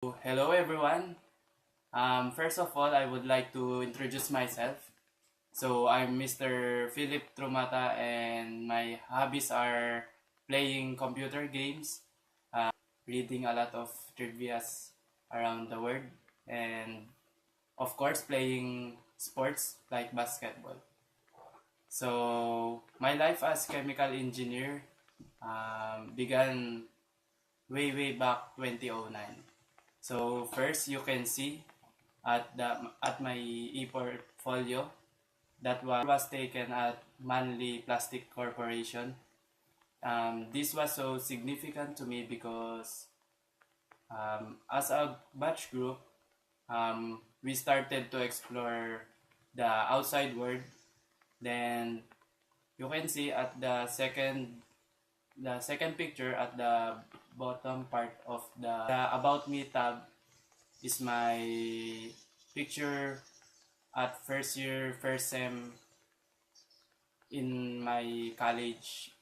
Hello everyone. First of all, I would like to introduce myself. So I'm Mr. Philip Trumata and my hobbies are playing computer games, reading a lot of trivias around the world, and of course playing sports like basketball. So my life as chemical engineer began way back 2009. So first you can see at my e-portfolio that was taken at Manly Plastic Corporation. This was so significant to me because as a batch group, we started to explore the outside world. Then you can see at the second picture at the bottom part of the About Me tab is my picture at first year, first sem in my college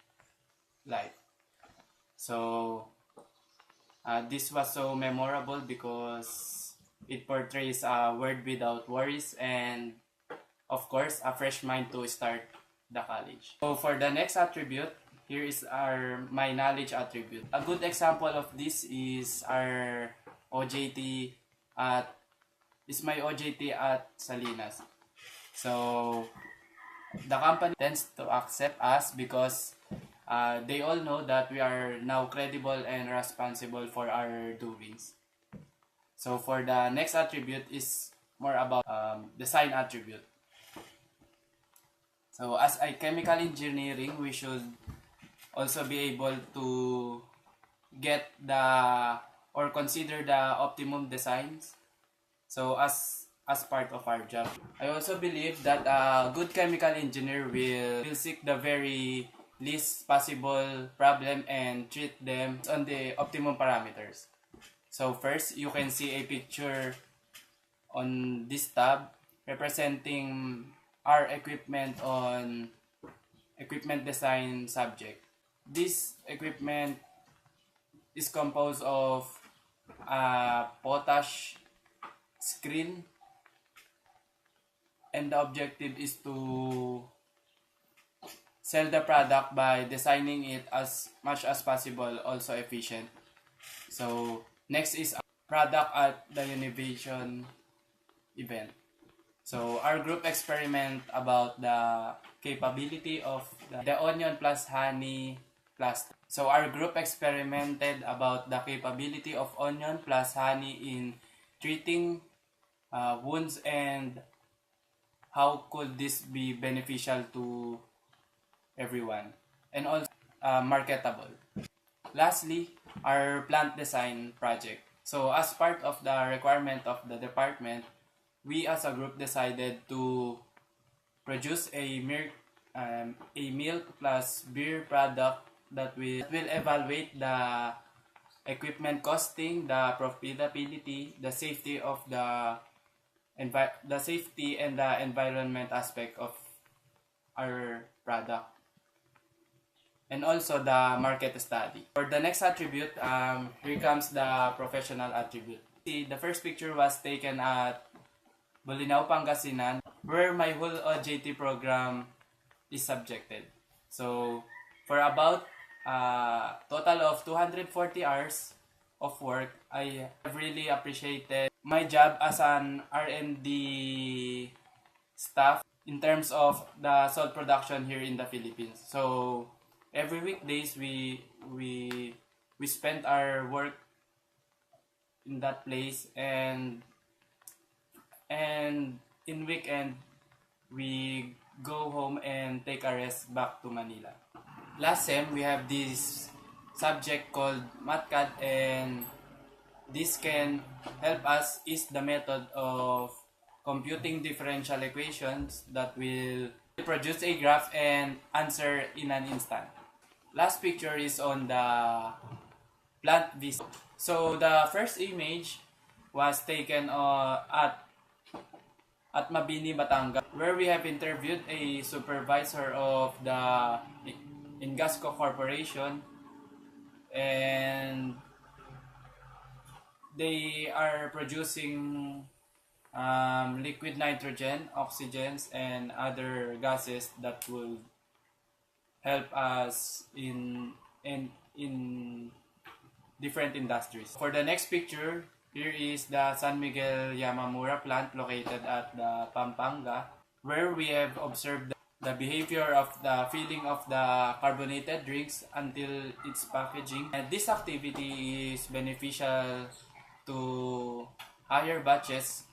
life. So this was so memorable because it portrays a world without worries and of course a fresh mind to start the college. So for the next attribute, here is my knowledge attribute. A good example of this is our OJT at my OJT at Salinas. So the company tends to accept us because they all know that we are now credible and responsible for our doings. So for the next attribute is more about design attribute. So as a chemical engineering, we should also be able to get the or consider the optimum designs. So as part of our job, I also believe that a good chemical engineer will seek the very least possible problem and treat them on the optimum parameters. So first, you can see a picture on this tab representing our equipment on equipment design subject. This equipment is composed of a potash screen, and the objective is to sell the product by designing it as much as possible, also efficient. So next is a product at the innovation event. So our group experiment about the capability of the onion plus honey plus. So our group experimented about the capability of onion plus honey in treating wounds and how could this be beneficial to everyone and also marketable. Lastly, our plant design project. So as part of the requirement of the department, we as a group decided to produce a milk plus beer product that will evaluate the equipment costing, the profitability, the safety of the safety and the environment aspect of our product, and also the market study. For the next attribute, here comes the professional attribute. See, the first picture was taken at Bolinao, Pangasinan, where my whole OJT program is subjected. So, for about total of 240 hours of work, I have really appreciated my job as an R&D staff in terms of the salt production here in the Philippines. So, every weekdays we spend our work in that place, and in weekend we go home and take a rest back to Manila. Last sem we have this subject called MATCAD, and this can help us is the method of computing differential equations that will produce a graph and answer in an instant. Last picture is on the plant visit. So the first image was taken at Mabini, Batangas, where we have interviewed a supervisor of the Ingasco Corporation, and they are producing liquid nitrogen, oxygens, and other gases that will help us in different industries. For the next picture, here is the San Miguel Yamamura plant located at the Pampanga, where we have observed the behavior of the filling of the carbonated drinks until its packaging. And this activity is beneficial to higher batches,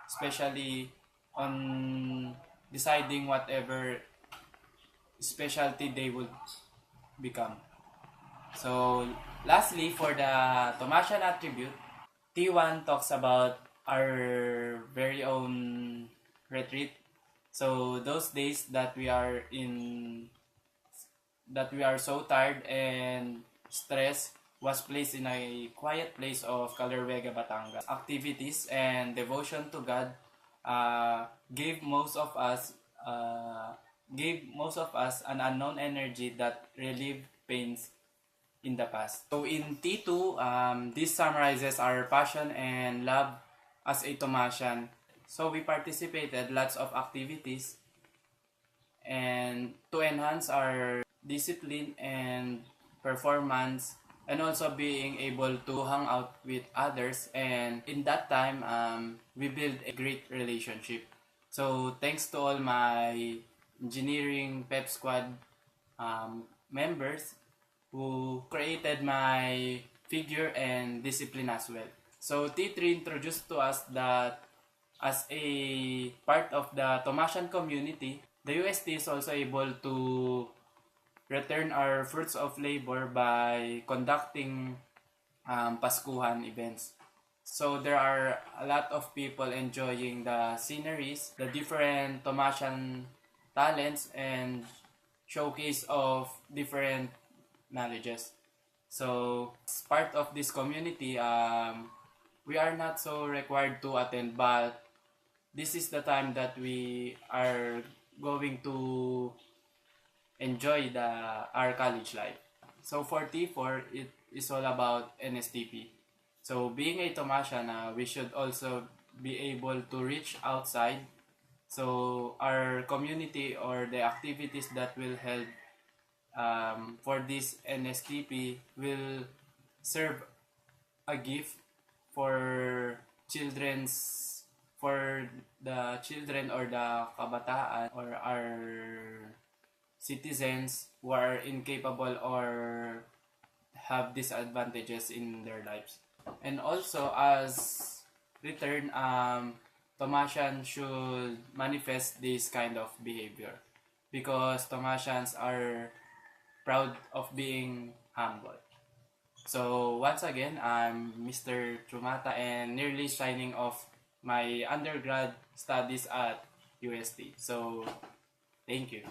especially on deciding whatever specialty they would become. So, lastly, for the Tomasian attribute, T1 talks about our very own retreat. So, those days that we are so tired and stressed was placed in a quiet place of Calarvega, Batangas. Activities and devotion to God uh, gave most of us an unknown energy that relieved pains in the past. So in T2, this summarizes our passion and love as a Tomasian. So we participated lots of activities and to enhance our discipline and performance, and also being able to hang out with others, and in that time we build a great relationship. So thanks to all my engineering pep squad members who created my figure and discipline as well. So T3 introduced to us that as a part of the Tomasian community, the UST is also able to return our fruits of labor by conducting Paskuhan events. So there are a lot of people enjoying the sceneries, the different Tomasian talents, and showcase of different knowledges. So as part of this community, we are not so required to attend, but this is the time that we are going to enjoy our college life. So for T4, it is all about NSTP. So being a Tomasian, we should also be able to reach outside. So our community or the activities that will help for this NSTP will serve a gift for children's for the children or the kabataan or our citizens who are incapable or have disadvantages in their lives. And also as return, Tomasians should manifest this kind of behavior because Tomasians are proud of being humble. So once again, I'm Mr. Trumata and nearly signing off my undergrad studies at UST. So thank you.